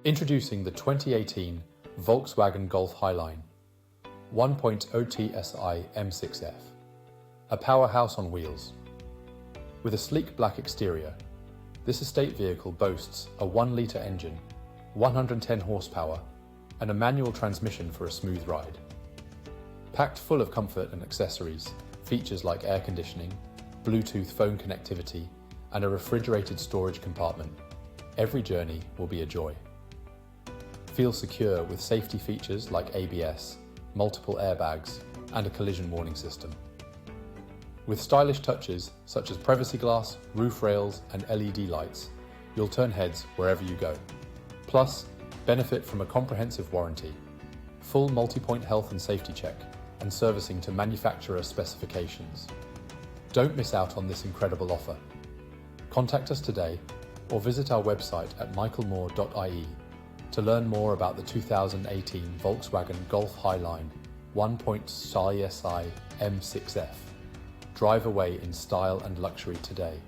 Introducing the 2018 Volkswagen Golf Highline 1.0tsi M6F, a powerhouse on wheels. With a sleek black exterior, this estate vehicle boasts a 1-litre engine, 110 horsepower, and a manual transmission for a smooth ride. Packed full of comfort and accessories, features like air conditioning, Bluetooth phone connectivity, and a refrigerated storage compartment, every journey will be a joy. Feel secure with safety features like ABS, multiple airbags, and a collision warning system. With stylish touches such as privacy glass, roof rails, and LED lights, you'll turn heads wherever you go. Plus, benefit from a comprehensive warranty, full multi-point health and safety check, and servicing to manufacturer specifications. Don't miss out on this incredible offer. Contact us today or visit our website at michaelmoore.ie to learn more about the 2018 Volkswagen Golf Highline 1.0tsi M6F. Drive away in style and luxury today.